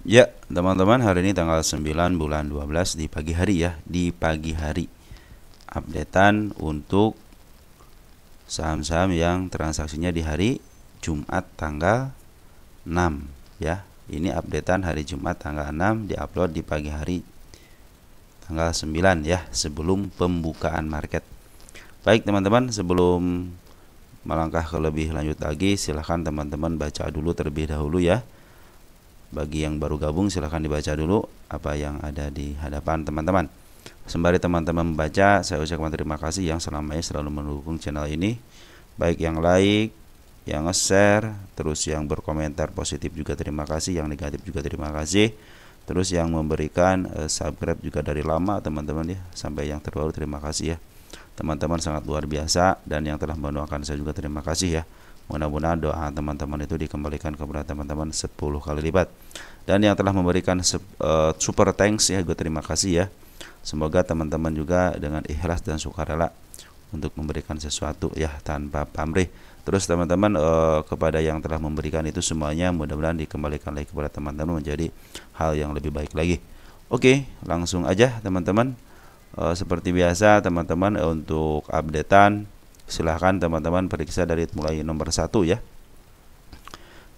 Ya, teman-teman, hari ini tanggal 9 bulan 12 di pagi hari ya, di pagi hari. Updatean untuk saham-saham yang transaksinya di hari Jumat tanggal 6 ya. Ini updatean hari Jumat tanggal 6 diupload di pagi hari tanggal 9 ya, sebelum pembukaan market. Baik teman-teman, sebelum melangkah ke lebih lanjut lagi, silahkan teman-teman baca dulu terlebih dahulu ya. Bagi yang baru gabung silahkan dibaca dulu apa yang ada di hadapan teman-teman. Sembari teman-teman membaca, saya ucapkan terima kasih yang selama ini selalu mendukung channel ini, baik yang like, yang nge-share, terus yang berkomentar positif juga terima kasih, yang negatif juga terima kasih, terus yang memberikan subscribe juga dari lama teman-teman ya, sampai yang terbaru terima kasih ya. Teman-teman sangat luar biasa, dan yang telah mendoakan saya juga terima kasih ya. Mudah-mudahan doa teman-teman itu dikembalikan kepada teman-teman 10 kali lipat. Dan yang telah memberikan super thanks ya, gue terima kasih ya. Semoga teman-teman juga dengan ikhlas dan sukarela untuk memberikan sesuatu ya, tanpa pamrih. Terus teman-teman kepada yang telah memberikan itu semuanya mudah-mudahan dikembalikan lagi kepada teman-teman menjadi hal yang lebih baik lagi. Oke, langsung aja teman-teman. Seperti biasa teman-teman, untuk updatean silahkan teman-teman periksa dari mulai nomor 1 ya.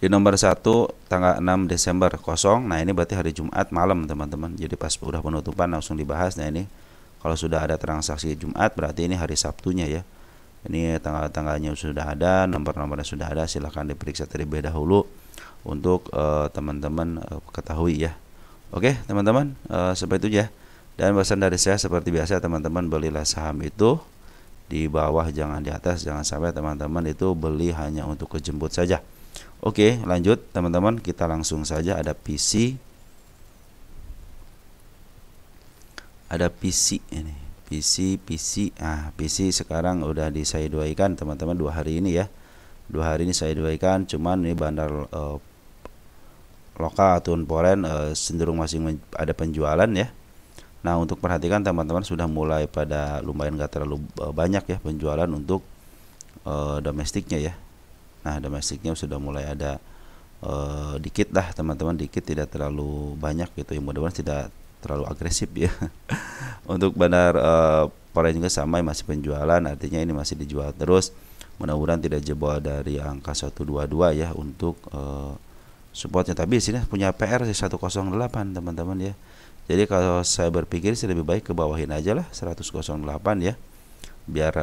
Di nomor 1 tanggal 6 Desember kosong. Nah ini berarti hari Jumat malam teman-teman. Jadi pas udah penutupan langsung dibahas. Nah ini kalau sudah ada transaksi Jumat berarti ini hari Sabtunya ya. Ini tanggal-tanggalnya sudah ada, nomor-nomornya sudah ada. Silahkan diperiksa terlebih dahulu untuk teman-teman ketahui ya. Oke teman-teman, seperti itu ya. Dan pesan dari saya seperti biasa teman-teman, belilah saham itu di bawah, jangan di atas. Jangan sampai teman-teman itu beli hanya untuk kejemput saja. Oke, lanjut teman-teman, kita langsung saja. Ada PC ini, PC. PC sekarang udah saya duaikan teman-teman 2 hari ini ya. 2 hari ini saya duaikan, cuman ini bandar lokal ataupun foreign cenderung masih ada penjualan ya. Nah untuk perhatikan teman-teman, sudah mulai pada lumayan gak terlalu banyak ya penjualan untuk domestiknya ya. Nah domestiknya sudah mulai ada dikit lah teman-teman, dikit, tidak terlalu banyak gitu ya, mudah-mudahan tidak terlalu agresif ya. Untuk bandar foreign juga sama, masih penjualan, artinya ini masih dijual terus, mudah-mudahan tidak jebol dari angka 122 ya untuk supportnya. Tapi di sini punya PR 108 teman-teman ya. Jadi kalau saya berpikir sih lebih baik ke bawahin aja lah 108 ya, biar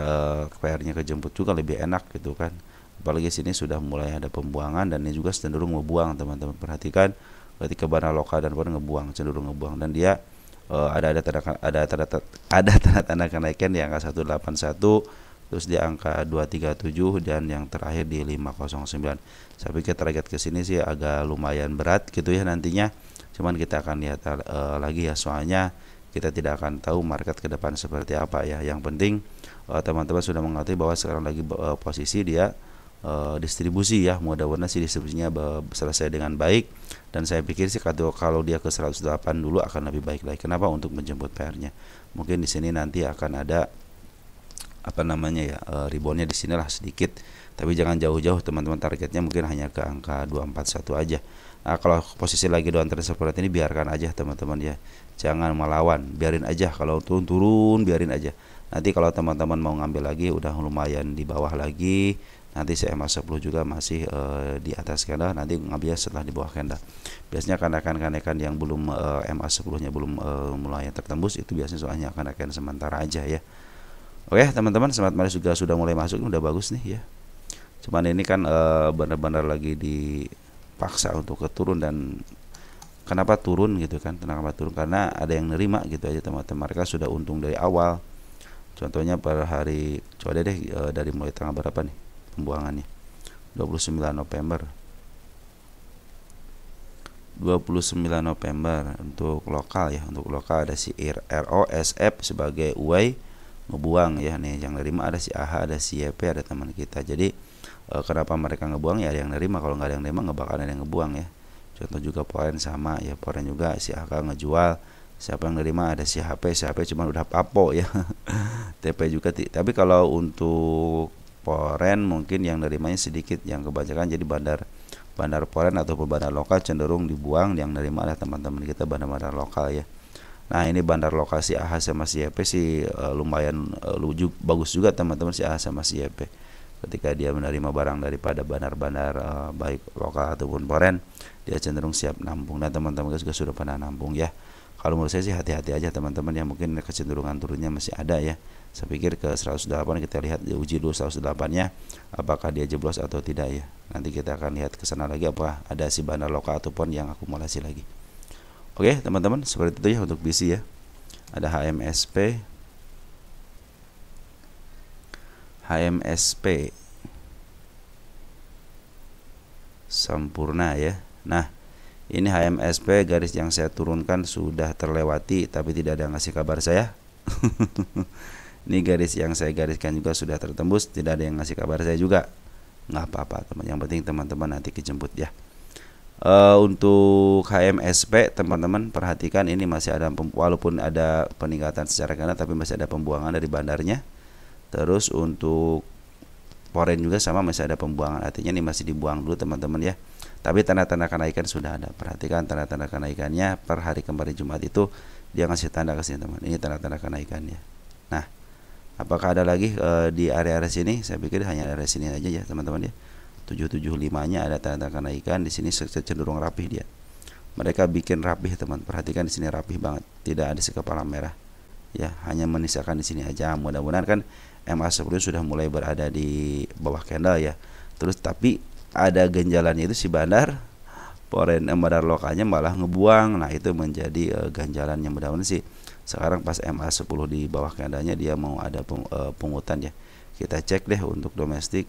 PR-nya kejemput juga lebih enak gitu kan. Apalagi sini sudah mulai ada pembuangan, dan ini juga cenderung ngebuang teman-teman. Perhatikan ketika bandar lokal dan foreign cenderung ngebuang, dan dia ada tanda-tanda kenaikan di angka 181, terus di angka 237, dan yang terakhir di 509. Saya pikir target ke sini sih agak lumayan berat gitu ya nantinya. Cuman kita akan lihat lagi ya, soalnya kita tidak akan tahu market ke depan seperti apa ya. Yang penting teman-teman sudah mengerti bahwa sekarang lagi posisi dia distribusi ya. Mudah-mudahan sih distribusinya selesai dengan baik, dan saya pikir sih kalau dia ke 108 dulu akan lebih baik lagi. Kenapa? Untuk menjemput PR-nya. Mungkin di sini nanti akan ada reboundnya di sinilah sedikit, tapi jangan jauh-jauh teman-teman. Targetnya mungkin hanya ke angka 241 aja. Nah, kalau posisi lagi downtrend seperti ini biarkan aja teman-teman ya, jangan melawan, biarin aja. Kalau turun biarin aja. Nanti kalau teman-teman mau ngambil lagi udah lumayan di bawah lagi, nanti CMA10 juga masih di atas candle, nanti ngambil setelah di bawah candle. Biasanya kenaikan yang belum MA10 nya belum mulai tertembus, itu biasanya soalnya kenaikan sementara aja ya. Oke teman-teman, Smart Money juga sudah mulai masuk, udah bagus nih ya. Cuman ini kan benar-benar lagi dipaksa untuk turun. Dan kenapa turun gitu kan? Kenapa turun? Karena ada yang nerima gitu aja teman-teman. Mereka sudah untung dari awal. Contohnya per hari, coba deh dari mulai tanggal berapa nih pembuangannya? 29 November untuk lokal ya. Untuk lokal ada si ROSF sebagai UAI ngebuang ya nih. Yang nerima ada si AH, ada si YP, ada teman kita. Jadi kenapa mereka ngebuang ya? Ada yang nerima, kalau nggak ada yang nerima nggak bakal ada yang ngebuang ya. Contoh juga foreign sama ya, foreign juga si AK ngejual, siapa yang nerima? Ada si HP cuma udah papo ya. TP juga tapi kalau untuk foreign mungkin yang nerimanya sedikit, yang kebanyakan jadi bandar bandar foreign ataupun bandar lokal cenderung dibuang, yang nerima adalah teman-teman kita bandar-bandar lokal ya. Nah ini bandar lokal si AH sama si YP sih lumayan bagus juga teman-teman, si AH sama si YP. Ketika dia menerima barang daripada bandar-bandar baik lokal ataupun foreign, dia cenderung siap nampung. Dan teman-teman juga sudah pernah nampung ya. Kalau menurut saya sih hati-hati aja teman-teman ya, mungkin kecenderungan turunnya masih ada ya. Saya pikir ke 108 kita lihat uji dulu 108 nya apakah dia jeblos atau tidak ya. Nanti kita akan lihat ke sana lagi apa ada si bandar lokal ataupun yang akumulasi lagi. Oke teman-teman, seperti itu ya untuk BC ya. Ada HMSP, Sampurna ya. Nah ini HMSP garis yang saya turunkan sudah terlewati tapi tidak ada yang ngasih kabar saya. Ini garis yang saya gariskan juga sudah tertembus, tidak ada yang ngasih kabar saya juga. Nggak apa-apa teman, yang penting teman-teman nanti kejemput ya. Untuk HMSP teman-teman perhatikan ini masih ada, walaupun ada peningkatan secara kanan tapi masih ada pembuangan dari bandarnya. Terus untuk foreign juga sama, masih ada pembuangan, artinya ini masih dibuang dulu teman-teman ya. Tapi tanda-tanda kenaikan sudah ada. Perhatikan tanda-tanda kenaikannya per hari kemarin Jumat itu dia ngasih tanda ke sini teman. Ini tanda-tanda kenaikannya. Nah, apakah ada lagi di area-area sini? Saya pikir hanya area sini aja ya teman-teman ya. 775-nya ada tanda kenaikan, di sini cenderung rapih dia. Mereka bikin rapih teman. Perhatikan di sini rapih banget, tidak ada si kepala merah. Ya, hanya menisakan di sini aja. Mudah-mudahan kan MA10 sudah mulai berada di bawah candle ya. Terus tapi ada ganjalannya itu si bandar foreign bandar lokalnya malah ngebuang. Nah, itu menjadi ganjalan yang mudah-mudahan sih. Sekarang pas MA10 di bawah candlenya dia mau ada pungutan ya. Kita cek deh untuk domestik.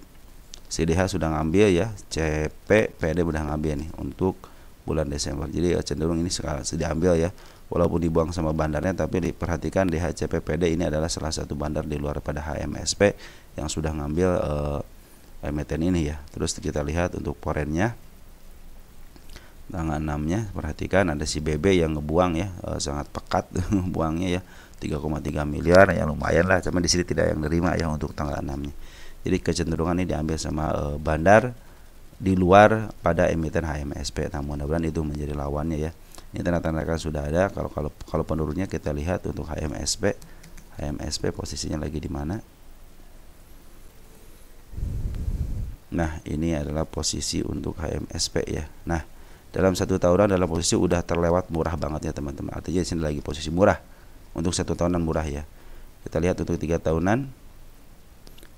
CDH sudah ngambil ya, CP, PD udah ngambil nih untuk bulan Desember. Jadi cenderung ini sekarang sudah diambil ya, walaupun dibuang sama bandarnya, tapi diperhatikan DHCP, PD ini adalah salah satu bandar di luar pada HMSP yang sudah ngambil emiten ini ya. Terus kita lihat untuk foreignnya tanggal 6-nya, perhatikan ada si BB yang ngebuang ya, sangat pekat buangnya ya, 3,3 miliar ya, lumayan lah. Cuman di sini tidak yang nerima ya untuk tanggal 6-nya. Jadi kecenderungan ini diambil sama bandar di luar pada emiten HMSP. Nah, mudah-mudahan itu menjadi lawannya ya. Ini tanda-tanda kan sudah ada. Kalau penurunnya kita lihat untuk HMSP. HMSP posisinya lagi di mana? Nah, ini adalah posisi untuk HMSP ya. Nah, dalam 1 tahunan dalam posisi udah terlewat murah banget ya teman-teman. Artinya di sini lagi posisi murah. Untuk 1 tahunan murah ya. Kita lihat untuk 3 tahunan.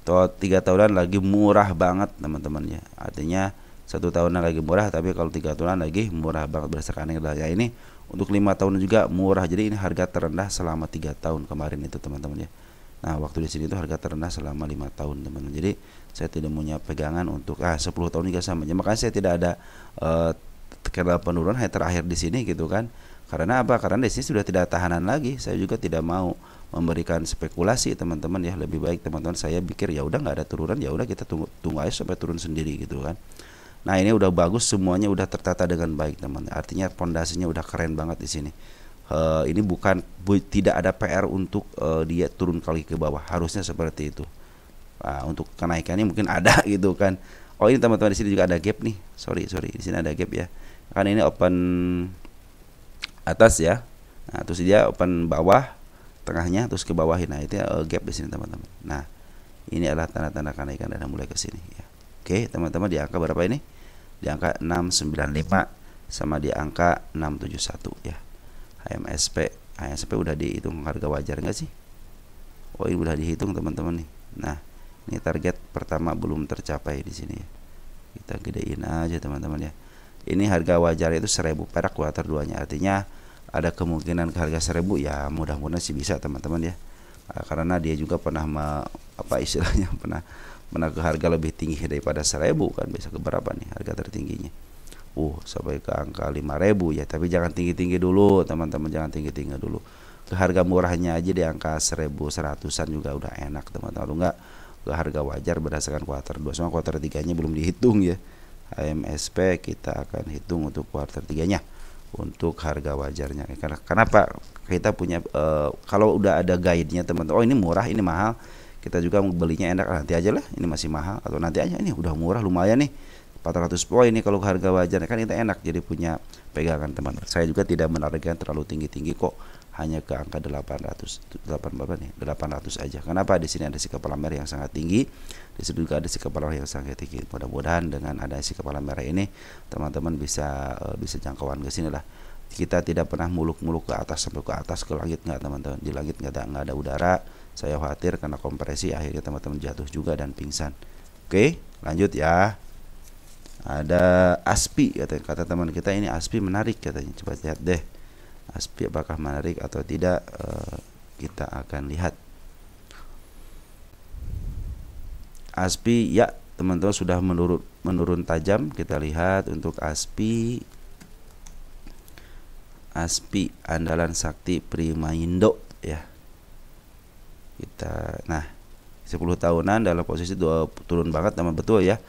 3 tahunan lagi murah banget teman-teman ya. Artinya 1 tahunan lagi murah, tapi kalau 3 tahunan lagi murah banget berdasarkan ya. Ini untuk 5 tahun juga murah. Jadi ini harga terendah selama 3 tahun kemarin itu teman-teman ya. Nah, waktu di sini itu harga terendah selama 5 tahun teman-teman. Jadi saya tidak punya pegangan untuk 10 tahun juga sama. Ya, makanya saya tidak ada kendala penurunan hanya terakhir di sini gitu kan. Karena apa? Karena di sini sudah tidak tahanan lagi. Saya juga tidak mau memberikan spekulasi teman-teman ya. Lebih baik teman-teman saya pikir ya udah nggak ada turunan, ya udah kita tunggu aja sampai turun sendiri gitu kan. Nah, ini udah bagus, semuanya udah tertata dengan baik teman. Artinya pondasinya udah keren banget di sini. Ini tidak ada PR untuk dia turun kali ke bawah. Harusnya seperti itu. Nah, untuk kenaikannya mungkin ada gitu kan. Oh, ini teman-teman di sini juga ada gap nih. Sorry di sini ada gap ya. Kan ini open atas ya. Nah, terus dia open bawah, tengahnya terus ke bawahin. Nah, itu gap di sini teman-teman. Nah, ini adalah tanda-tanda kenaikan dan mulai ke sini ya. Oke, teman-teman, di angka berapa ini? Di angka 695 sama di angka 671 ya. HMSP udah dihitung harga wajar enggak sih? Oh, ini udah dihitung teman-teman nih. Nah, ini target pertama belum tercapai di sini ya. Kita gedein aja teman-teman ya. Ini harga wajar itu 1000 perak kuartal 2-nya. Artinya ada kemungkinan ke harga 1000 ya, mudah-mudahan sih bisa teman-teman ya. Karena dia juga pernah istilahnya pernah ke harga lebih tinggi daripada 1000 kan, bisa ke berapa nih harga tertingginya? Sampai ke angka 5000 ya, tapi jangan tinggi-tinggi dulu teman-teman, jangan tinggi-tinggi dulu. Ke harga murahnya aja di angka 1100-an juga udah enak teman-teman. Kalau enggak ke harga wajar berdasarkan kuartal 2, sama kuartal 3-nya belum dihitung ya. HMSP kita akan hitung untuk kuartal 3-nya untuk harga wajarnya. Kenapa kita punya kalau udah ada guide-nya teman-teman, oh ini murah, ini mahal, kita juga belinya enak, nanti aja lah ini masih mahal, atau nanti aja ini udah murah lumayan nih, 400 poin nih kalau harga wajar kan itu enak jadi punya pegangan teman. Saya juga tidak menargetkan terlalu tinggi-tinggi kok, hanya ke angka 800 aja. Kenapa? Di sini ada si kepala merah yang sangat tinggi, di sini juga ada si kepala merah yang sangat tinggi. Mudah-mudahan dengan ada si kepala merah ini teman-teman bisa jangkauan ke sini lah. Kita tidak pernah muluk-muluk ke atas sampai ke atas ke langit, nggak teman-teman. Di langit nggak ada udara. Saya khawatir karena kompresi akhirnya teman-teman jatuh juga dan pingsan. Oke, lanjut ya. Ada ASPI kata teman kita, ini ASPI menarik katanya. Coba lihat deh ASPI apakah menarik atau tidak, kita akan lihat. ASPI ya teman-teman sudah menurun tajam. Kita lihat untuk ASPI andalan sakti Primaindo ya. Nah 10 tahunan dalam posisi turun banget teman, betul ya.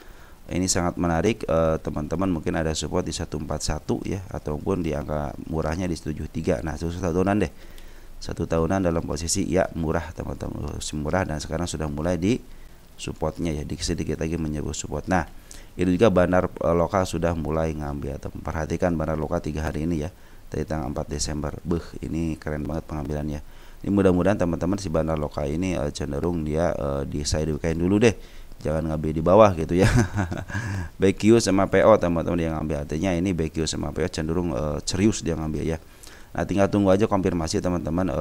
Ini sangat menarik teman-teman, mungkin ada support di 141 ya, ataupun di angka murahnya di 73. Nah 1 tahunan deh, 1 tahunan dalam posisi ya murah teman-teman, murah, dan sekarang sudah mulai di supportnya ya, sedikit lagi menyebut support. Nah ini juga bandar lokal sudah mulai ngambil, atau perhatikan bandar lokal 3 hari ini ya, dari tanggal 4 Desember. Ini keren banget pengambilannya. Ini mudah-mudahan teman-teman si bandar lokal ini cenderung dia di sideways dulu deh, jangan ngambil di bawah gitu ya. BQ sama PO teman-teman yang ngambil, artinya ini BQ sama PO cenderung serius dia ngambil ya. Nah tinggal tunggu aja konfirmasi teman-teman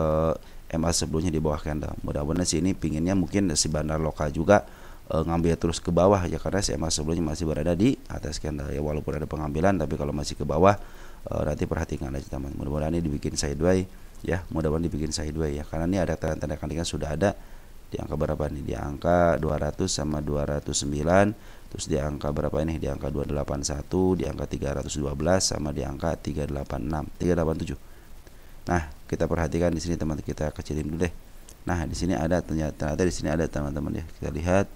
MA sebelumnya di bawah candle. Mudah-mudahan sih ini pinginnya mungkin si bandar lokal juga ngambil terus ke bawah ya, karena si MA sebelumnya masih berada di atas candle ya, walaupun ada pengambilan, tapi kalau masih ke bawah nanti perhatikan aja teman. Mudah-mudahan ini dibikin sideways ya, mudah-mudahan dibikin sideways ya, karena ini ada tanda-tanda kandungan sudah ada di angka berapa nih, di angka 200 sama 209, terus di angka berapa ini, di angka 281, di angka 312 sama di angka 387. Nah kita perhatikan di sini teman, kita kecilin dulu deh. Nah di sini ada, ternyata di sini ada teman-teman ya, kita lihat.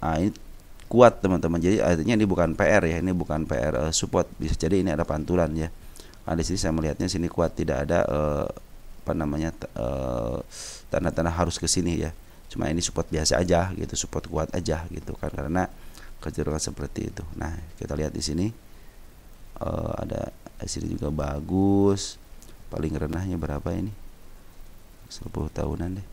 Ini kuat teman-teman, jadi artinya ini bukan PR ya, ini bukan PR support, bisa jadi ini ada pantulan ya. Nah di sini saya melihatnya sini kuat, tidak ada tanda-tanda harus ke sini ya, cuma ini support biasa aja gitu, support kuat aja gitu kan, karena kecenderungan seperti itu. Nah kita lihat di sini ada di sini juga bagus, paling renahnya berapa ini, 10 tahunan deh,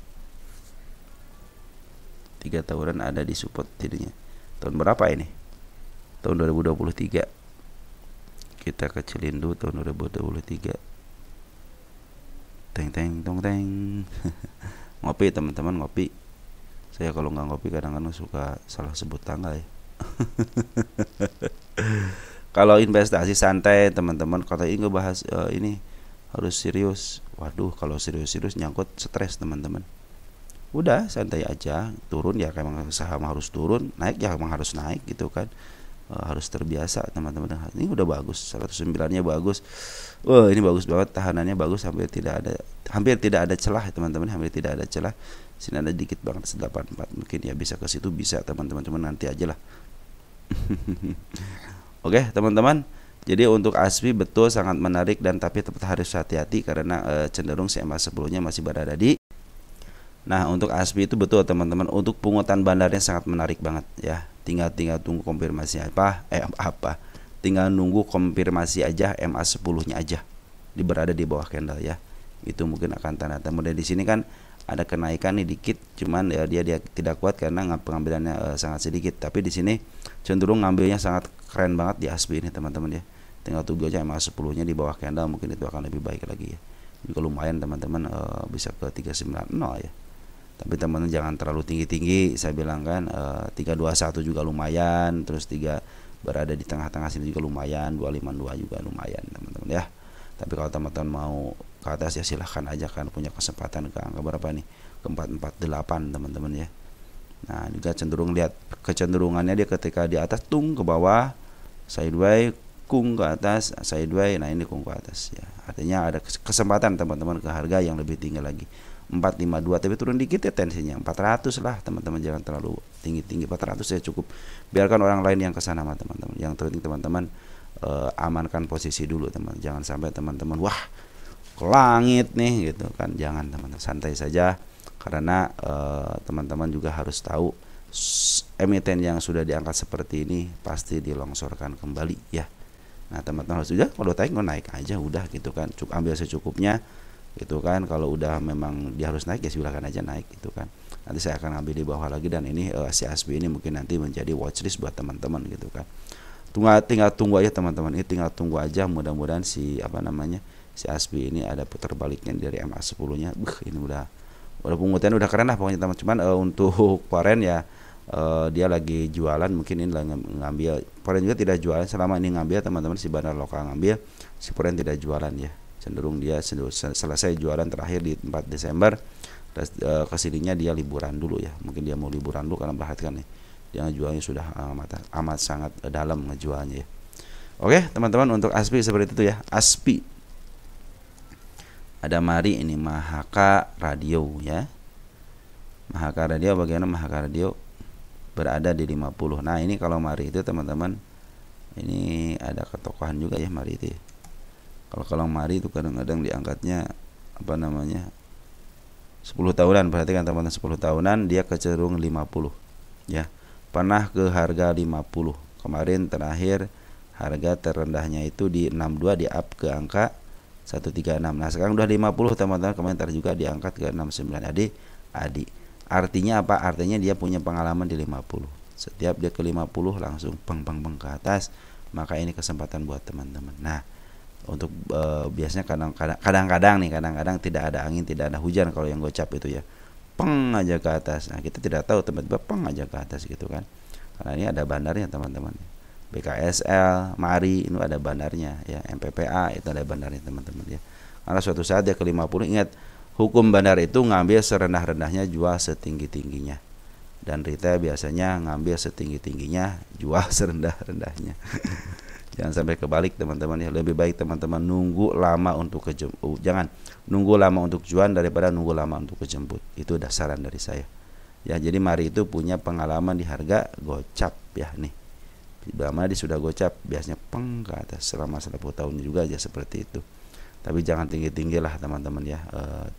3 tahunan ada di support jadinya. Tahun berapa ini? Tahun 2023. Kita kecilin dulu tahun 2023. Teng tong teng. Ngopi teman-teman, ngopi. Saya kalau nggak ngopi kadang-kadang suka salah sebut tanggal ya. Kalau investasi santai teman-teman, kalau ini ngebahas ini harus serius. Waduh, kalau serius-serius nyangkut stres teman-teman. Udah santai aja, turun ya memang saham harus turun, naik ya memang harus naik gitu kan. Harus terbiasa teman-teman. Ini udah bagus, 109-nya bagus. Ini bagus banget, tahanannya bagus, hampir tidak ada celah teman-teman, hampir tidak ada celah. Sini ada dikit banget 84, mungkin ya bisa ke situ, bisa teman-teman, cuman nanti aja lah. Oke teman-teman, jadi untuk ASPI betul sangat menarik, dan tapi tetap harus hati-hati karena cenderung CMA sebelumnya masih berada di. Nah untuk ASPI itu betul teman-teman, untuk pungutan bandarnya sangat menarik banget ya. Tinggal tunggu konfirmasi tinggal nunggu konfirmasi aja MA 10-nya aja berada di bawah candle ya. Itu mungkin akan tanda. Kemudian di sini kan ada kenaikan nih dikit, cuman ya dia tidak kuat karena pengambilannya sangat sedikit. Tapi di sini cenderung ngambilnya sangat keren banget di ASPI ini teman-teman ya. Tinggal tunggu aja MA 10-nya di bawah candle, mungkin itu akan lebih baik lagi ya. Juga lumayan teman-teman, bisa ke 390 ya. Tapi teman-teman jangan terlalu tinggi-tinggi, saya bilang kan 321 juga lumayan, terus 3 berada di tengah-tengah sini juga lumayan, 252 juga lumayan teman-teman ya. Tapi kalau teman-teman mau ke atas ya silahkan aja, kan punya kesempatan ke angka berapa nih, ke 448 teman-teman ya. Nah juga cenderung lihat kecenderungannya dia ketika di atas tung ke bawah, sideways, kung ke atas, sideways, nah ini kung ke atas ya. Artinya ada kesempatan teman-teman ke harga yang lebih tinggi lagi. 452, tapi turun dikit ya tensinya 400 lah teman-teman, jangan terlalu tinggi-tinggi, 400 ya cukup, biarkan orang lain yang kesana sama teman-teman. Yang penting teman-teman amankan posisi dulu teman, jangan sampai teman-teman wah ke langit nih gitu kan, jangan teman-teman, santai saja, karena teman-teman juga harus tahu emiten yang sudah diangkat seperti ini pasti dilongsorkan kembali ya. Nah teman-teman harus udah kalau naik aja udah gitu kan, ambil secukupnya gitu kan. Kalau udah memang dia harus naik ya silakan aja naik gitu kan. Nanti saya akan ambil di bawah lagi, dan ini si ASBI ini mungkin nanti menjadi watchlist buat teman-teman gitu kan. Tinggal tunggu aja teman-teman, ini tinggal tunggu aja, mudah-mudahan si si ASBI ini ada putar baliknya dari MA10-nya. Ini udah pengutian udah keren lah pokoknya teman. Cuman untuk Poren ya dia lagi jualan, mungkin ini lagi ngambil. Poren juga tidak jualan selama ini ngambil teman-teman, si bandar lokal ngambil, si Poren tidak jualan ya. Cenderung dia selesai jualan terakhir di 4 Desember. Kesininya dia liburan dulu ya, mungkin dia mau liburan dulu karena perhatikan nih dia ngejualnya sudah amat sangat dalam ngejualnya ya. Oke teman-teman, untuk ASPI seperti itu ya. ASPI ada mari ini Mahaka Radio ya. Mahaka Radio, bagaimana Mahaka Radio berada di 50. Nah ini kalau mari itu teman-teman, ini ada ketokohan juga ya mari itu ya. Kalau mari itu kadang-kadang diangkatnya 10 tahunan, perhatikan teman-teman, 10 tahunan dia kecenderung 50 ya. Pernah ke harga 50. Kemarin terakhir harga terendahnya itu di 62, di up ke angka 136. Nah, sekarang udah 50 teman-teman, komentar juga diangkat ke 69. Adi. Artinya apa? Artinya dia punya pengalaman di 50. Setiap dia ke 50 langsung peng ke atas, maka ini kesempatan buat teman-teman. Nah, untuk biasanya kadang-kadang tidak ada angin, tidak ada hujan kalau yang gocap itu ya. Peng aja ke atas. Nah, kita tidak tahu tiba-tiba peng aja ke atas gitu kan. Karena ini ada bandarnya teman-teman. BKSL, Mari itu ada bandarnya ya, MPPA itu ada bandarnya teman-teman ya. Karena suatu saat dia ke 50, ingat hukum bandar itu ngambil serendah-rendahnya, jual setinggi-tingginya. Dan retail biasanya ngambil setinggi-tingginya, jual serendah-rendahnya. Jangan sampai kebalik teman-teman ya. Lebih baik teman-teman nunggu lama untuk jangan nunggu lama untuk jual daripada nunggu lama untuk kejemput. Itu dasaran dari saya. Ya, jadi Mari itu punya pengalaman di harga gocap ya nih. Bila mana dia sudah gocap biasanya peng ke atas selama 10 tahun juga aja seperti itu. Tapi jangan tinggi-tinggi lah teman-teman ya.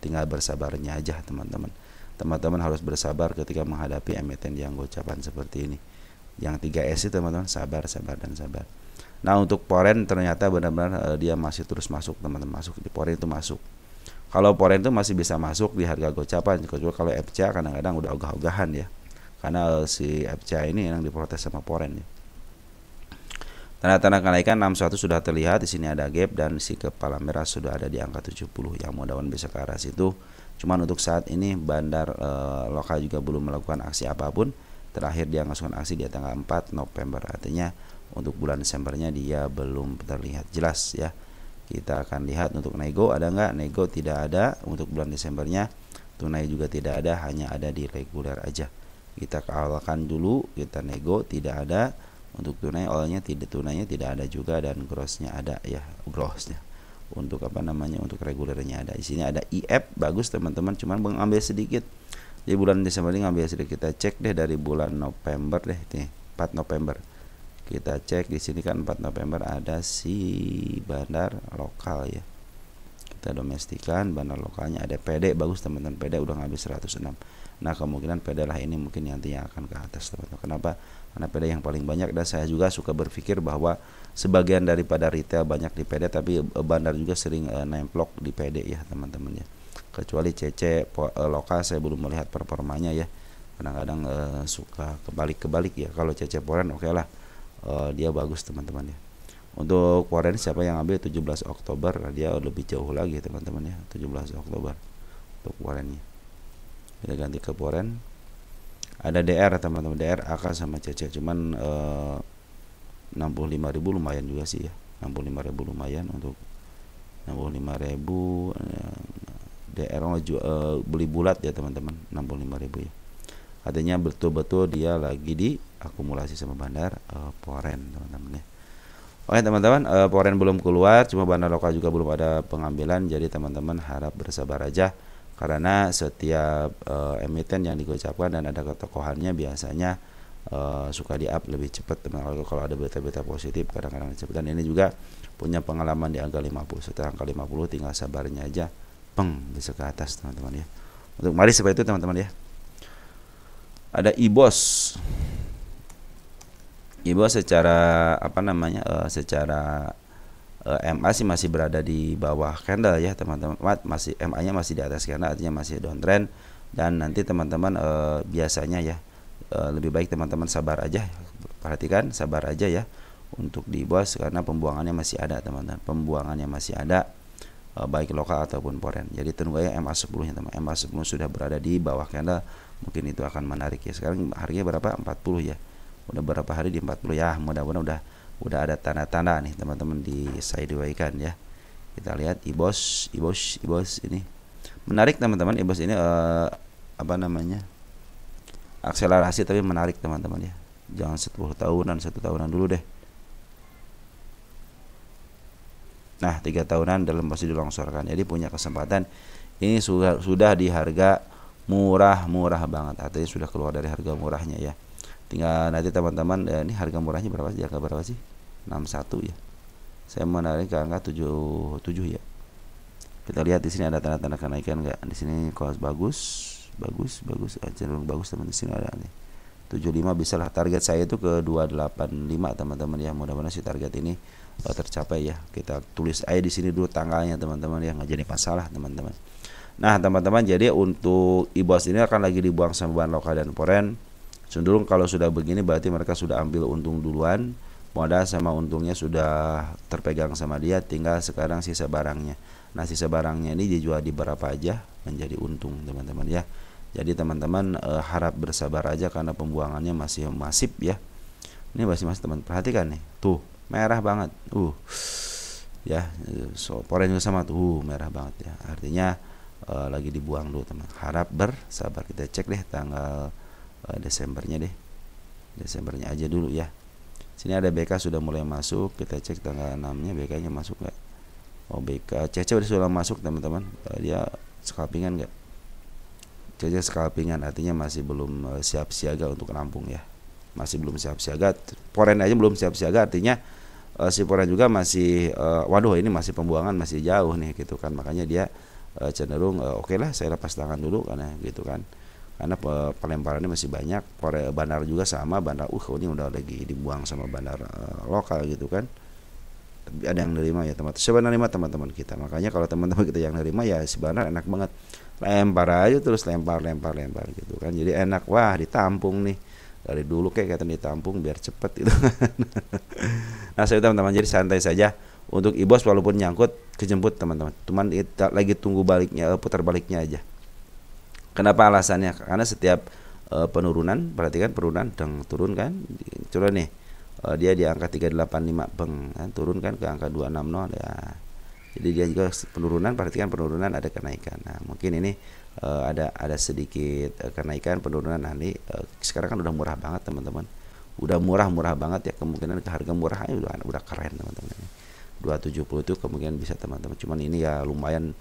Tinggal bersabarnya aja teman-teman. Teman-teman harus bersabar ketika menghadapi emiten yang gocapan seperti ini. Yang 3S itu teman-teman, sabar dan sabar. Nah untuk Poren ternyata benar-benar dia masih terus masuk teman-teman, masuk di Poren itu masuk. Kalau Poren itu masih bisa masuk di harga gocapan, kecuali kalau FCA kadang-kadang udah ogah-ogahan ya, karena si FCA ini yang diprotes sama Poren ya. Tanda-tanda kenaikan 61 sudah terlihat, di sini ada gap dan si kepala merah sudah ada di angka 70 yang mudah-mudahan bisa ke arah situ. Cuman untuk saat ini bandar lokal juga belum melakukan aksi apapun. Terakhir dia melakukan aksi di tanggal 4 November, artinya untuk bulan Desembernya dia belum terlihat jelas ya. Kita akan lihat untuk nego ada nggak. Nego tidak ada untuk bulan Desembernya. Tunai juga tidak ada, hanya ada di reguler aja. Kita kawalkan dulu, kita nego tidak ada. Untuk tunai olnya tunainya tidak ada juga, dan grossnya ada ya, grossnya. Untuk untuk regulernya ada. Di sini ada IF bagus teman-teman, cuman mengambil sedikit. Di bulan Desember ini ngambil sedikit. Kita cek deh dari bulan November deh, nih 4 November. Kita cek di sini kan 4 November ada si bandar lokal ya. Kita domestikan bandar lokalnya, ada PD bagus teman-teman. PD udah ngambil 106. Nah, kemungkinan PD lah ini mungkin nanti yang akan ke atas teman-teman. Kenapa? Karena PD yang paling banyak, dan saya juga suka berpikir bahwa sebagian daripada retail banyak di PD, tapi bandar juga sering nemplok di PD ya teman-teman ya. Kecuali CC lokal saya belum melihat performanya ya. Kadang-kadang suka kebalik ya. Kalau CC Poren oke lah. Dia bagus teman-teman ya. Untuk Poren siapa yang ambil 17 Oktober, dia lebih jauh lagi teman-teman ya, 17 Oktober untuk Porennya. Kita ganti ke Poren. Ada DR teman-teman, DR AK sama CC, cuman 65.000 lumayan juga sih ya. 65.000 lumayan untuk 65.000 DR beli bulat ya teman-teman, 65.000 ya. Artinya betul-betul dia lagi diakumulasi sama bandar Poren teman-teman ya. Oke teman-teman, Poren belum keluar, cuma bandar lokal juga belum ada pengambilan. Jadi teman-teman harap bersabar aja, karena setiap emiten yang digocapkan dan ada ketokohannya biasanya suka di up lebih cepat teman-teman. Kalau ada berita-berita positif kadang-kadang cepat. Dan ini juga punya pengalaman di angka 50. Setelah angka 50 tinggal sabarnya aja, peng bisa ke atas teman-teman ya. Untuk Mari seperti itu teman-teman ya. Ada IBOS. IBOS secara apa namanya? Secara MA sih masih berada di bawah candle ya teman-teman. Masih MA-nya masih di atas candle, artinya masih downtrend. Dan nanti teman-teman biasanya ya lebih baik teman-teman sabar aja. Perhatikan, sabar aja ya untuk di IBOS karena pembuangannya masih ada teman-teman. Pembuangannya masih ada baik lokal ataupun foreign. Jadi tunggu ya MA10 nya teman. MA10 sudah berada di bawah candle, mungkin itu akan menarik ya. Sekarang harganya berapa? 40 ya. Udah berapa hari di 40 ya. Mudah-mudahan udah ada tanda-tanda nih teman-teman di sideways kan ya. Kita lihat IBOS ini menarik teman-teman. IBOS ini apa namanya, akselerasi tapi menarik teman-teman ya. Jangan 10 tahunan, 1 tahunan dulu deh. Nah 3 tahunan dalam posisi dilongsorkan, jadi punya kesempatan. Ini sudah di harga murah banget, artinya sudah keluar dari harga murahnya ya. Tinggal nanti teman-teman ini harga murahnya berapa sih? Angka berapa sih? 61 ya. Saya menarik ke angka 77 ya. Kita lihat di sini ada tanda-tanda kenaikan enggak? Di sini kos bagus, cenderung bagus teman. Di sini ada nih 75, bisa lah. Target saya itu ke 285 teman-teman ya. Mudah-mudahan si target ini tercapai ya. Kita tulis aja di sini dulu tanggalnya teman-teman ya, nggak jadi masalah teman-teman. Nah teman-teman, jadi untuk IBOS ini akan lagi dibuang sama bahan lokal dan foreign. Cenderung kalau sudah begini berarti mereka sudah ambil untung duluan, modal sama untungnya sudah terpegang sama dia, tinggal sekarang sisa barangnya. Nah sisa barangnya ini dijual di berapa aja menjadi untung teman-teman ya. Jadi teman-teman harap bersabar aja karena pembuangannya masih masif ya. Ini masih teman, perhatikan nih, tuh merah banget, ya, so foreign juga sama tuh, merah banget ya. Artinya lagi dibuang dulu teman. Harap bersabar. Kita cek deh tanggal Desembernya deh, Desembernya aja dulu ya. Sini ada BK sudah mulai masuk, kita cek tanggal 6-nya BK nya masuk nggak? Oh BK CC sudah masuk teman-teman. Dia scalpingan nggak? CC scalpingan, artinya masih belum siap siaga untuk rampung ya. Masih belum siap siaga. Foreign aja belum siap siaga, artinya si foreign juga masih waduh ini masih pembuangan masih jauh nih gitu kan. Makanya dia cenderung oke lah saya lepas tangan dulu karena gitu kan. Karena pelemparannya masih banyak. Bandar juga sama, bandar ini udah lagi dibuang sama bandar lokal gitu kan. Tapi ada yang nerima ya teman-teman. Sebenarnya teman-teman kita. Makanya kalau teman-teman kita yang nerima ya si bandar enak banget. Lempar aja terus lempar gitu kan. Jadi enak, wah ditampung nih. Dari dulu kayak kata ditampung biar cepet gitu. Nah saya teman-teman, jadi santai saja. Untuk IBOS walaupun nyangkut kejemput teman-teman. Cuman lagi tunggu baliknya, putar baliknya aja. Kenapa alasannya? Karena setiap penurunan, perhatikan penurunan dan turun kan. Coba nih, dia di angka 385 kan, turun kan ke angka 260 ya. Jadi dia juga penurunan, perhatikan penurunan ada kenaikan. Nah, mungkin ini ada sedikit kenaikan penurunan nanti. Sekarang kan udah murah banget teman-teman. Udah murah banget ya, kemungkinan ke harga murahnya udah keren teman-teman. 270 itu kemungkinan bisa teman-teman. Cuman ini ya lumayan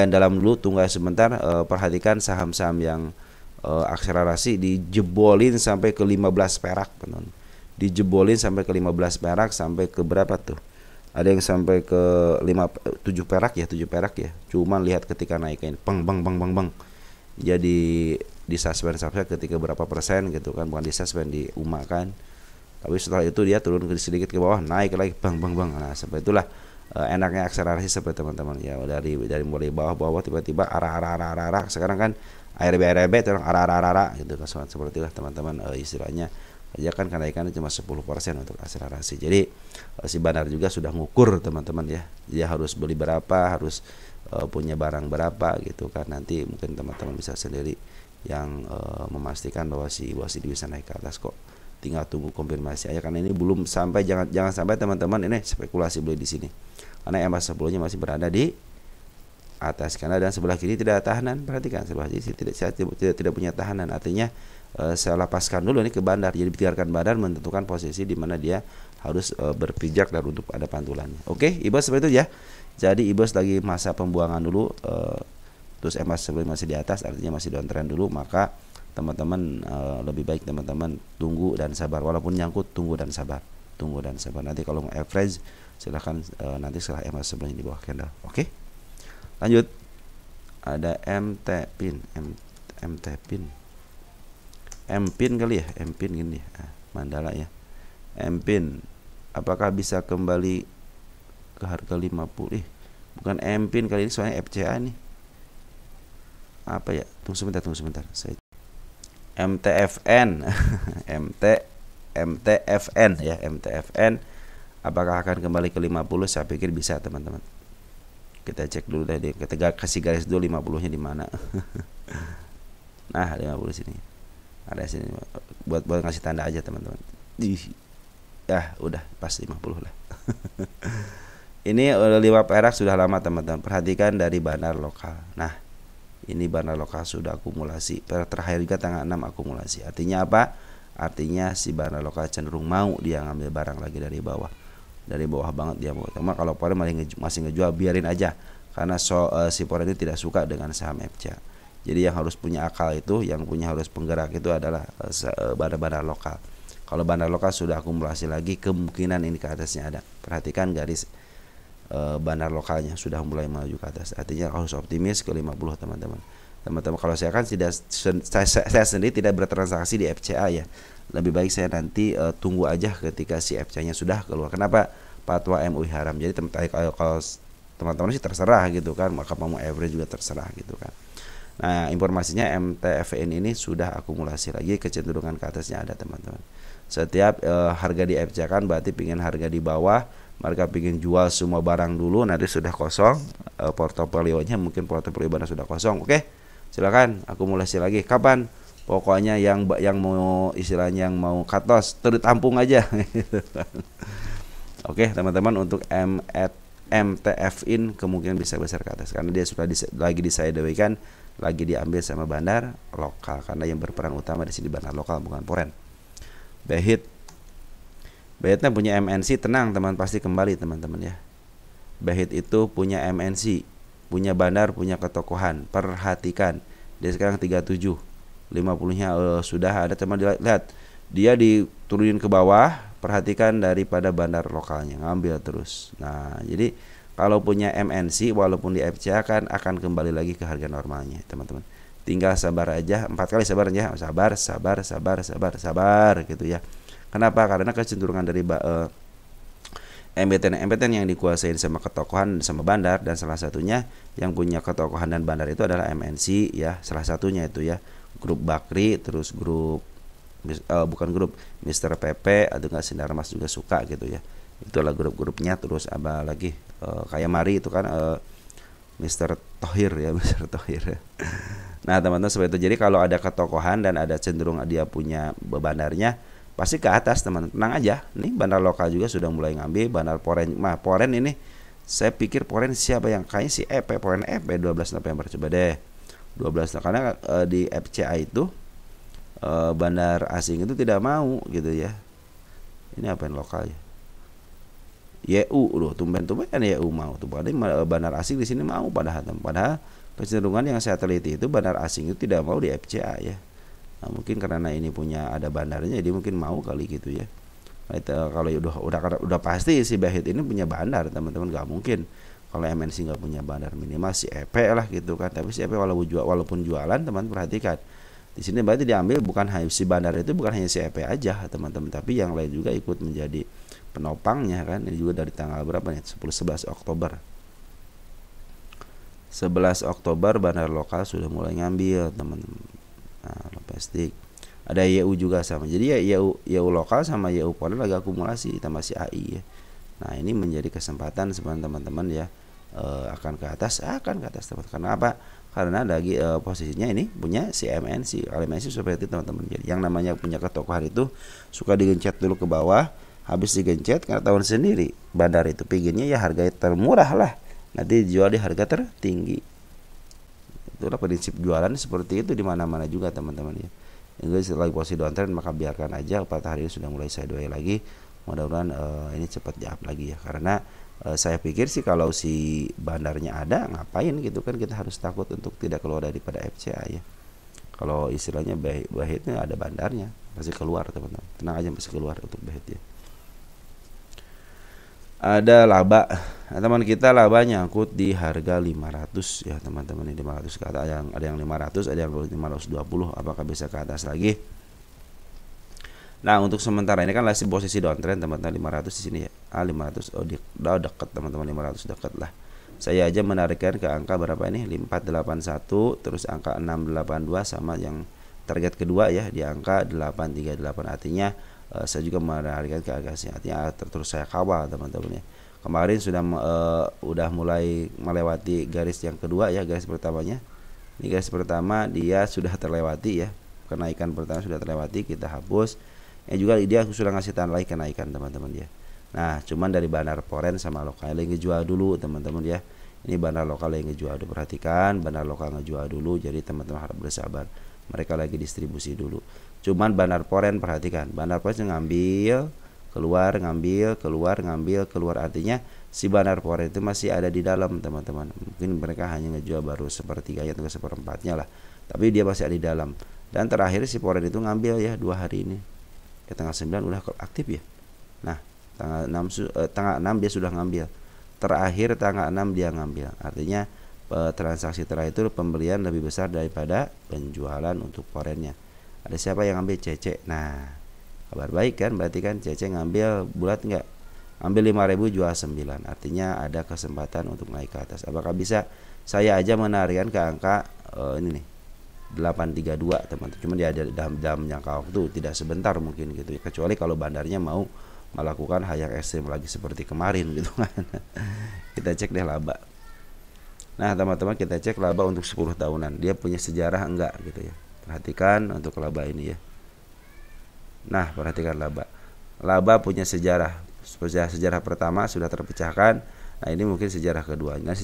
dalam dulu, tunggu sebentar. Perhatikan saham-saham yang akselerasi dijebolin sampai ke 15 perak teman. Dijebolin sampai ke 15 perak sampai ke berapa tuh? Ada yang sampai ke 7 perak ya. Cuman lihat ketika naiknya bang. Jadi di suspend ketika berapa persen gitu kan, bukan di suspend, di UMA kan. Tapi setelah itu dia turun sedikit ke bawah, naik lagi bang. Nah seperti itulah enaknya akselerasi seperti teman-teman ya. Dari mulai bawah tiba-tiba arah. Sekarang kan ARB terus arah gitu kan. Seperti itulah teman-teman istilahnya. Aja kan kenaikannya cuma 10% untuk akselerasi. Jadi si bandar juga sudah ngukur teman-teman ya. Dia harus beli berapa, harus punya barang berapa gitu kan. Nanti mungkin teman-teman bisa sendiri yang memastikan bahwa si bisa naik ke atas kok. Tinggal tunggu konfirmasi aja, karena ini belum sampai, jangan sampai teman-teman ini spekulasi beli di sini. Karena MA10-nya masih berada di atas karena dan sebelah kiri tidak ada tahanan. Perhatikan sebelah kiri tidak punya tahanan. Artinya saya lepaskan dulu ini ke bandar. Jadi biarkan bandar menentukan posisi di mana dia harus berpijak dan untuk ada pantulannya. Oke, IBOS seperti itu ya. Jadi IBOS lagi masa pembuangan dulu, terus MA10 masih di atas, artinya masih downtrend dulu. Maka teman-teman lebih baik teman-teman tunggu dan sabar. Walaupun nyangkut, tunggu dan sabar. Nanti kalau mau average silahkan nanti setelah MA10 di bawah candle. Oke, lanjut. Ada MT pin. MPIN kali ya, MPIN gini ya. Mandala ya. MPIN apakah bisa kembali ke harga 50? Bukan MPIN kali ini, soalnya FCA nih. Apa ya? Tunggu sebentar. Saya MTFN. MTFN ya, MTFN. Apakah akan kembali ke 50? Saya pikir bisa, teman-teman. Kita cek dulu tadi. Kita kasih garis dulu 50-nya di mana. Nah, 50 sini. Ada sini buat ngasih tanda aja, teman-teman. Ya, udah pas 50 lah. Ini 5 perak sudah lama, teman-teman. Perhatikan dari bandar lokal. Nah, ini bandar lokal sudah akumulasi. Terakhir juga tanggal 6 akumulasi. Artinya apa? Artinya si bandar lokal cenderung mau dia ngambil barang lagi dari bawah. Dari bawah banget dia mau. Cuma kalau Poren masih ngejual, biarin aja. Karena si Poren ini tidak suka dengan saham FCA. Jadi yang harus punya akal itu, yang punya harus penggerak itu adalah bandar-bandar lokal. Kalau bandar lokal sudah akumulasi lagi, kemungkinan ini ke atasnya ada. Perhatikan garis bandar lokalnya sudah mulai maju ke atas. Artinya harus optimis ke 50, teman-teman. Teman-teman, kalau saya kan saya sendiri tidak bertransaksi di FCA ya. Lebih baik saya nanti tunggu aja ketika si FCA-nya sudah keluar. Kenapa? Fatwa MUI haram. Jadi kalau teman-teman sih terserah gitu kan, maka mau average juga terserah gitu kan. Nah, informasinya MTFN ini sudah akumulasi lagi, kecenderungan ke atasnya ada, teman-teman. Setiap harga di FCA kan berarti pingin harga di bawah, mereka pingin jual semua barang dulu, nanti sudah kosong portofolionya, mungkin portofolio barang sudah kosong. Oke, silakan akumulasi lagi. Kapan? Pokoknya yang mau istilahnya yang mau cut loss terus tampung aja. Oke, teman-teman, untuk MTFN kemungkinan bisa besar ke atas karena dia sudah lagi disideway-kan, lagi diambil sama bandar lokal, karena yang berperan utama di sini bandar lokal bukan Poren. Behitnya punya MNC, tenang teman, pasti kembali, teman-teman ya. Behit itu punya MNC, punya bandar, punya ketokohan. Perhatikan, dia sekarang 37, 50-nya sudah ada, teman. Lihat, dia diturunin ke bawah. Perhatikan daripada bandar lokalnya, ngambil terus. Nah, jadi kalau punya MNC walaupun di FCA kan akan kembali lagi ke harga normalnya, teman-teman. Tinggal sabar aja, 4 kali sabar ya, sabar gitu ya. Kenapa? Karena kecenderungan dari MBTN yang dikuasai sama ketokohan sama bandar, dan salah satunya yang punya ketokohan dan bandar itu adalah MNC ya, salah satunya itu ya, grup Bakri, terus grup bukan grup Mr. PP atau enggak Sinar Mas juga suka gitu ya. Itulah grup-grupnya. Terus apa lagi kayak Mari itu kan Mr. Thohir ya, Mr. Thohir. Nah, teman-teman, seperti itu. Jadi kalau ada ketokohan dan ada cenderung dia punya bandarnya, pasti ke atas, teman. Tenang aja. Nih bandar lokal juga sudah mulai ngambil. Bandar Poren, Poren ini saya pikir Poren siapa yang kayaknya si EP, Poren EP 12 November, coba deh 12, karena di FCA itu bandar asing itu tidak mau gitu ya. Ini apa yang lokal ya? YU loh, tumben-tumben kan YU mau tuh. Padahal bandar asing di sini mau, padahal kecenderungan yang saya teliti itu bandar asing itu tidak mau di FCA ya. Nah, mungkin karena ini punya ada bandarnya, jadi mungkin mau kali gitu ya. Nah, itu, kalau udah pasti si Behit ini punya bandar, teman-teman, nggak mungkin kalau MNC nggak punya bandar, minimal si EP lah gitu kan. Tapi si EP walaupun jualan, teman, perhatikan di sini berarti diambil bukan hanya si bandar itu, bukan hanya si EP aja, teman-teman, tapi yang lain juga ikut menjadi penopangnya kan. Ini juga dari tanggal berapa nih? 11 Oktober. 11 Oktober bandar lokal sudah mulai ngambil, teman-teman. Nah, domestik. Ada YU juga sama. Jadi ya YU lokal sama YU Poren lagi akumulasi tambah si AI ya. Nah, ini menjadi kesempatan sebenarnya, teman-teman ya, akan ke atas, teman-teman. Karena apa? Karena lagi posisinya ini punya si MNC. Kalau MNC seperti itu, teman-teman. Jadi yang namanya punya ketokohan itu suka digencet dulu ke bawah, habis digencet karena tahun sendiri bandar itu pinginnya ya harga termurah lah, nanti dijual di harga tertinggi. Itulah prinsip jualan seperti itu di mana-mana juga, teman-teman ya. Inggris lagi posisi downtrend, maka biarkan aja. Pada hari ini sudah mulai sideways lagi. Mudah-mudahan ini cepat di-up lagi ya. Karena saya pikir sih kalau si bandarnya ada, ngapain gitu kan kita harus takut untuk tidak keluar daripada FCA ya. Kalau istilahnya Behitnya ada bandarnya, pasti keluar, teman-teman. Tenang aja, pasti keluar untuk Behit ya. Ada laba, nah, teman kita laba nyangkut di harga 500 ya, teman-teman. Ini 500 ke atas, ada yang 500, ada yang 520. Apakah bisa ke atas lagi? Nah, untuk sementara ini kan masih posisi downtrend teman-teman, 500 di sini ya. 500, oh dia udah dekat teman-teman, 500 dekat lah. Saya aja menarikkan ke angka berapa ini? 5481, terus angka 682 sama yang target kedua ya di angka 838. Artinya saya juga menarikkan ke angka sini. Artinya terus saya kawal teman-teman ya. Kemarin sudah udah mulai melewati garis yang kedua ya, garis pertamanya. Ini garis pertama dia sudah terlewati ya. Kenaikan pertama sudah terlewati, kita hapus. Juga dia sudah ngasih tanda lagi kenaikan teman-teman ya. Nah, cuman dari bandar foreign sama lokal yang ngejual dulu teman-teman ya. Ini bandar lokal yang ngejual dulu, perhatikan bandar lokal ngejual dulu, jadi teman-teman harap bersabar. Mereka lagi distribusi dulu. Cuman bandar foreign perhatikan, bandar foreign ngambil keluar, ngambil keluar, ngambil keluar, artinya si bandar foreign itu masih ada di dalam teman-teman. Mungkin mereka hanya ngejual baru sepertiganya atau seperempatnya lah, tapi dia masih ada di dalam. Dan terakhir si foreign itu ngambil ya 2 hari ini. Ya, tanggal 9 udah aktif ya. Nah, tanggal 6 dia sudah ngambil. Terakhir tanggal 6 dia ngambil. Artinya transaksi terakhir itu pembelian lebih besar daripada penjualan untuk foreignnya. Ada siapa yang ngambil? Cece. Nah, kabar baik kan, berarti kan Cece ngambil bulat enggak? Ambil 5.000 jual 9. Artinya ada kesempatan untuk naik ke atas. Apakah bisa? Saya aja menarikkan ke angka ini nih 832 teman-teman. Cuma dia ada dalam jangka waktu tidak sebentar mungkin gitu ya. Kecuali kalau bandarnya mau melakukan hal yang ekstrim lagi seperti kemarin gitu kan. Kita cek deh laba. Nah, teman-teman kita cek laba untuk 10 tahunan. Dia punya sejarah enggak gitu ya. Perhatikan untuk laba ini ya. Nah, perhatikan laba. Laba punya sejarah. Sejarah pertama sudah terpecahkan. Nah, ini mungkin sejarah kedua. Nah,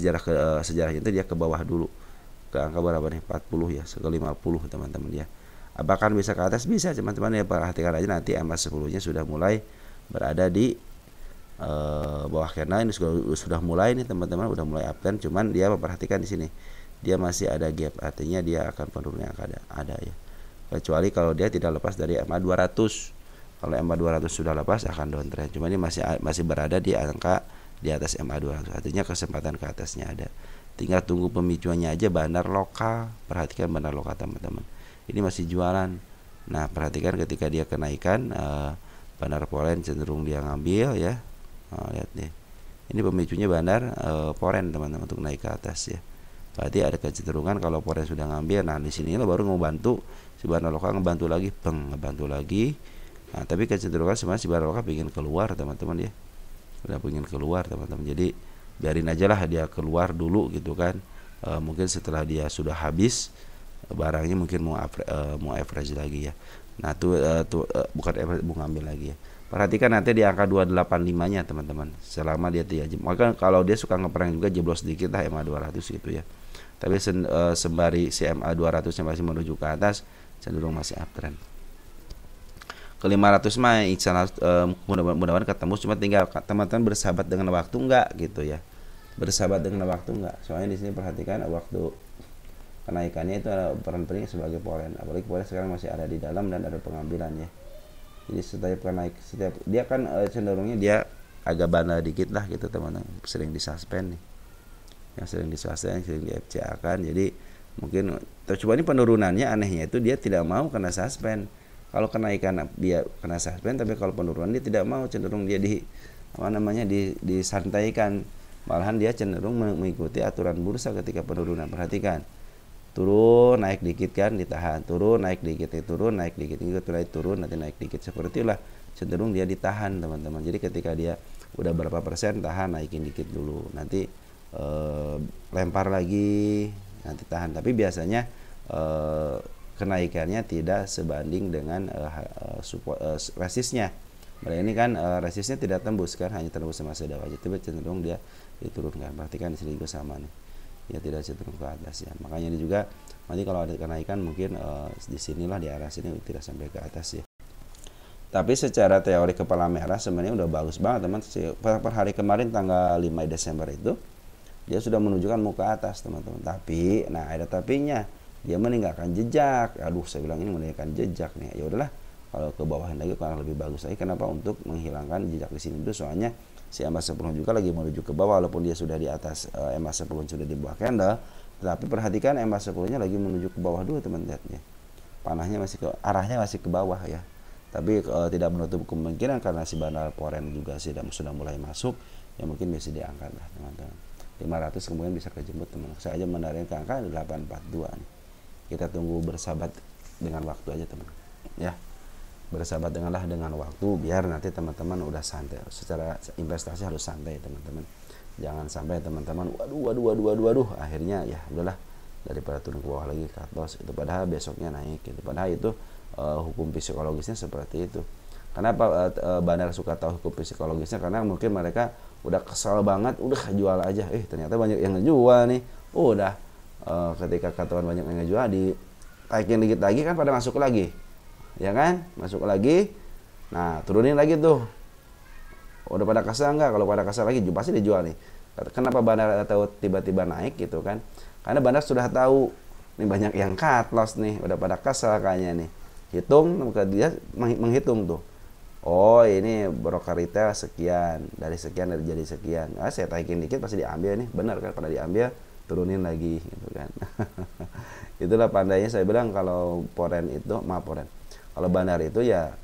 sejarahnya itu dia ke bawah dulu. Ke angka berapa nih? 40 ya, ke 50 teman-teman ya. Apakah bisa ke atas? Bisa teman-teman ya, perhatikan aja nanti MA10 nya sudah mulai berada di bawah candle. Ini sudah mulai nih teman-teman, udah mulai uptrend, cuman dia memperhatikan di sini. Dia masih ada gap, artinya dia akan penurunan yang ada ya. Kecuali kalau dia tidak lepas dari MA200. Kalau MA200 sudah lepas akan downtrend. Cuman ini masih berada di angka di atas MA200. Artinya kesempatan ke atasnya ada. Tinggal tunggu pemicuannya aja bandar lokal. Perhatikan bandar lokal teman-teman. Ini masih jualan. Nah, perhatikan ketika dia kenaikan bandar foreign cenderung dia ngambil ya. Lihat nih. Ini pemicunya bandar foreign teman-teman untuk naik ke atas ya. Berarti ada kecenderungan kalau foreign sudah ngambil. Nah, di sini lo baru ngebantu si bandar lokal ngebantu lagi. Nah, tapi kecenderungan sebenarnya si bandar lokal ingin keluar teman-teman ya. Udah ingin keluar teman-teman. Jadi biarin aja lah dia keluar dulu gitu kan. Mungkin setelah dia sudah habis barangnya mungkin mau average lagi ya. Nah bukan average, mau ngambil lagi ya. Perhatikan nanti di angka 285 nya teman-teman. Selama dia tidak maka kalau dia suka ngeprank juga jeblos sedikit lah MA 200 gitu ya. Tapi sembari si MA 200 nya masih menuju ke atas, cenderung masih uptrend. Ke 500 mah insyaallah mudah-mudahan ketemu, cuma tinggal teman-teman bersahabat dengan waktu enggak gitu ya. Bersahabat dengan waktu enggak. Soalnya di sini perhatikan waktu kenaikannya itu ada peran penting sebagai foreign. Apalagi foreign sekarang masih ada di dalam dan ada pengambilan ya. Jadi setiap dia kan cenderungnya dia agak bandel dikit lah gitu teman-teman. Sering disuspend nih. Yang sering disuspend, sering di FCA kan. Jadi mungkin coba ini penurunannya anehnya itu dia tidak mau kena suspend. Kalau kenaikan dia kena suspend, tapi kalau penurunan dia tidak mau, cenderung dia disantaikan. Malahan dia cenderung mengikuti aturan bursa ketika penurunan. Perhatikan. Turun, naik dikit kan ditahan, turun, naik dikit, turun, naik dikit, naik turun, nanti naik dikit. Seperti itulah cenderung dia ditahan, teman-teman. Jadi ketika dia udah berapa persen tahan, naikin dikit dulu. Nanti lempar lagi, nanti tahan. Tapi biasanya kenaikannya tidak sebanding dengan resistnya. Mereka ini kan resistnya tidak tembus kan, hanya tembus sama sedang aja, tapi cenderung dia diturunkan. Perhatikan di sini juga sama nih, dia tidak cenderung ke atas ya. Makanya ini juga nanti kalau ada kenaikan mungkin di sinilah di arah sini tidak sampai ke atas ya. Tapi secara teori kepala merah sebenarnya udah bagus banget teman. Per hari kemarin tanggal 5 Desember itu dia sudah menunjukkan mau ke atas teman-teman. Tapi, nah ada tapinya. Dia meninggalkan jejak. Aduh, saya bilang ini meninggalkan jejak nih. Ya udahlah, kalau ke bawahin lagi kurang lebih bagus lagi. Kenapa? Untuk menghilangkan jejak di sini dulu. Soalnya si MA10 juga lagi menuju ke bawah, walaupun dia sudah di atas MA10 sudah di bawah candle. Tapi perhatikan MA10-nya lagi menuju ke bawah dulu teman-teman. Panahnya arahnya masih ke bawah ya. Tapi tidak menutup kemungkinan karena si bandar foreign juga sudah mulai masuk, ya mungkin bisa diangkat lah teman-teman. 500 kemudian bisa kejemput teman. Saya aja mendarin ke angka 842 nih. Kita tunggu bersahabat dengan waktu aja teman. Ya. Bersahabat dengan waktu biar nanti teman-teman udah santai. Secara investasi harus santai teman-teman. Jangan sampai teman-teman waduh akhirnya ya udahlah, daripada turun ke bawah lagi cut loss itu, padahal besoknya naik gitu. Padahal itu hukum psikologisnya seperti itu. Kenapa bandar suka tahu hukum psikologisnya? Karena mungkin mereka udah kesal banget, udah jual aja, ternyata banyak yang ngejual nih, udah ketika ketahuan banyak yang ngejual, ditaikin dikit lagi kan pada masuk lagi, ya kan, masuk lagi, nah turunin lagi tuh, udah pada kesal nggak? Kalau pada kesal lagi pasti dijual nih. Kenapa bandar tahu tiba-tiba naik gitu kan? Karena bandar sudah tahu nih banyak yang cut loss nih, udah pada kesal kayaknya nih. Hitung, dia menghitung tuh. Oh ini broker retail sekian, dari sekian dari jadi sekian. Saya taikin dikit pasti diambil nih, benar kan? Pada diambil, turunin lagi gitu kan. Itulah pandainya saya bilang kalau foreign itu, kalau bandar itu ya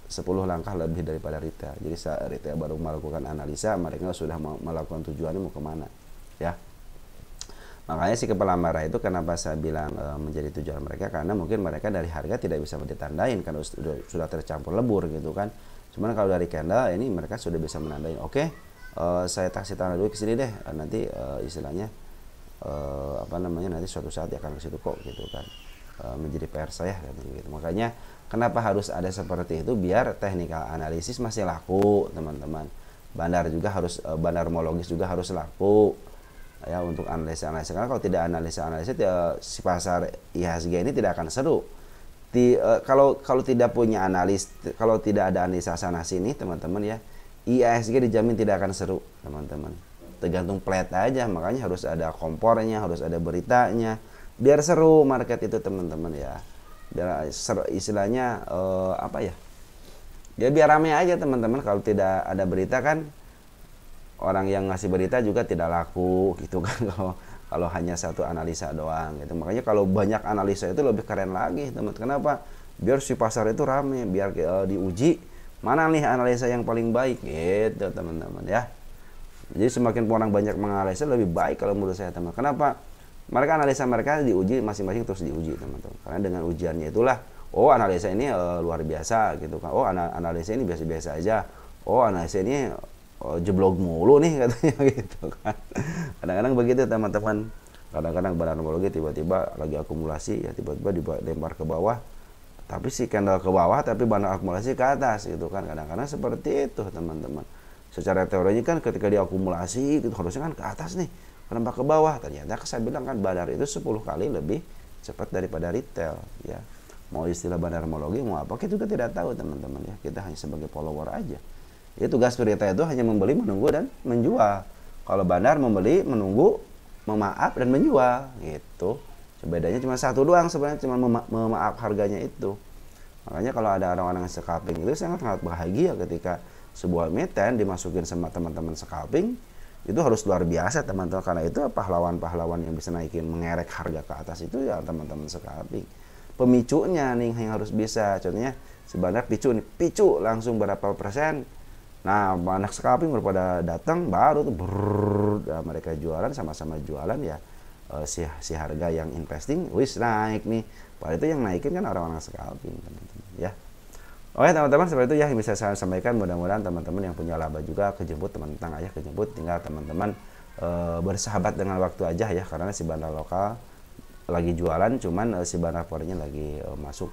10 langkah lebih daripada retail. Jadi saat retail baru melakukan analisa, mereka sudah melakukan tujuannya mau kemana, ya. Makanya si kepala marah itu kenapa saya bilang menjadi tujuan mereka, karena mungkin mereka dari harga tidak bisa ditandain karena sudah tercampur lebur gitu kan. Cuman kalau dari candle ini mereka sudah bisa menandain, oke, saya kasih tanda dulu ke sini deh, nanti istilahnya nanti suatu saat ya akan ke situ kok gitu kan. Menjadi PR saya gitu. Makanya kenapa harus ada seperti itu, biar technical analisis masih laku teman-teman. Bandar juga harus bandarmologis juga harus laku. Ya, untuk analisa karena kalau tidak analisa si pasar IHSG ini tidak akan seru. Kalau tidak punya analis, kalau tidak ada analisa sana sini teman-teman ya, IHSG dijamin tidak akan seru teman-teman. Tergantung plat aja, makanya harus ada kompornya, harus ada beritanya biar seru market itu teman-teman ya. Biar istilahnya ya biar rame aja teman-teman. Kalau tidak ada berita kan orang yang ngasih berita juga tidak laku gitu kan, kalau hanya satu analisa doang gitu. Makanya kalau banyak analisa itu lebih keren lagi teman. Kenapa? Biar si pasar itu rame, biar diuji mana nih analisa yang paling baik gitu teman-teman ya. Jadi semakin orang banyak menganalisa lebih baik kalau menurut saya teman. Kenapa? Mereka diuji masing-masing, terus diuji teman-teman. Karena dengan ujiannya itulah, oh analisa ini luar biasa gitu kan. Oh analisa ini biasa-biasa aja. Oh analisa ini jeblok mulu nih katanya gitu kan. Kadang-kadang begitu teman-teman. Kadang-kadang bandarmologi tiba-tiba lagi akumulasi ya, tiba-tiba dilempar ke bawah. Tapi si candle ke bawah tapi bandar akumulasi ke atas gitu kan. Kadang-kadang seperti itu teman-teman. Secara teorinya kan ketika diakumulasi itu harusnya kan ke atas nih. Kenapa ke bawah? Ternyata saya bilang kan bandar itu 10 kali lebih cepat daripada retail ya. Mau istilah bandarmologi mau apa kita juga tidak tahu teman-teman ya. Kita hanya sebagai follower aja. Ya, tugas retail itu hanya membeli, menunggu, dan menjual. Kalau bandar membeli, menunggu, memaaf, dan menjual gitu. Bedanya cuma satu doang sebenarnya, cuma memaaf harganya itu. Makanya kalau ada orang-orang yang scalping itu sangat bahagia ketika sebuah emiten dimasukin sama teman-teman scalping. Itu harus luar biasa teman-teman, karena itu pahlawan-pahlawan yang bisa naikin, mengerek harga ke atas itu ya teman-teman scalping. Pemicunya nih yang harus bisa, contohnya sebenarnya picu langsung berapa persen. Nah, anak scalping baru pada datang, baru tuh mereka jualan, sama-sama jualan ya. Si harga yang investing wis naik nih. Padahal itu yang naikin kan orang-orang scalping teman-teman ya. Oke teman-teman, seperti itu ya yang bisa saya sampaikan. Mudah-mudahan teman-teman yang punya laba juga kejemput, teman-teman aja kejemput. Tinggal teman-teman bersahabat dengan waktu aja ya, karena si bandar lokal lagi jualan, cuman si bandar foreign lagi masuk.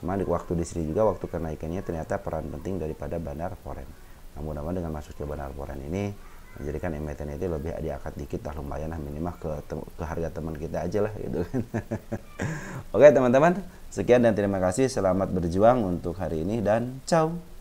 Cuman di waktu di sini juga waktu kenaikannya ternyata peran penting daripada bandar foreign. Nah, mudah-mudahan dengan masuknya bandar foreign ini menjadikan emiten itu lebih diangkat dikit lah, lumayan lah, minimal ke harga teman kita aja lah gitu kan. Oke teman-teman, sekian dan terima kasih, selamat berjuang untuk hari ini dan ciao.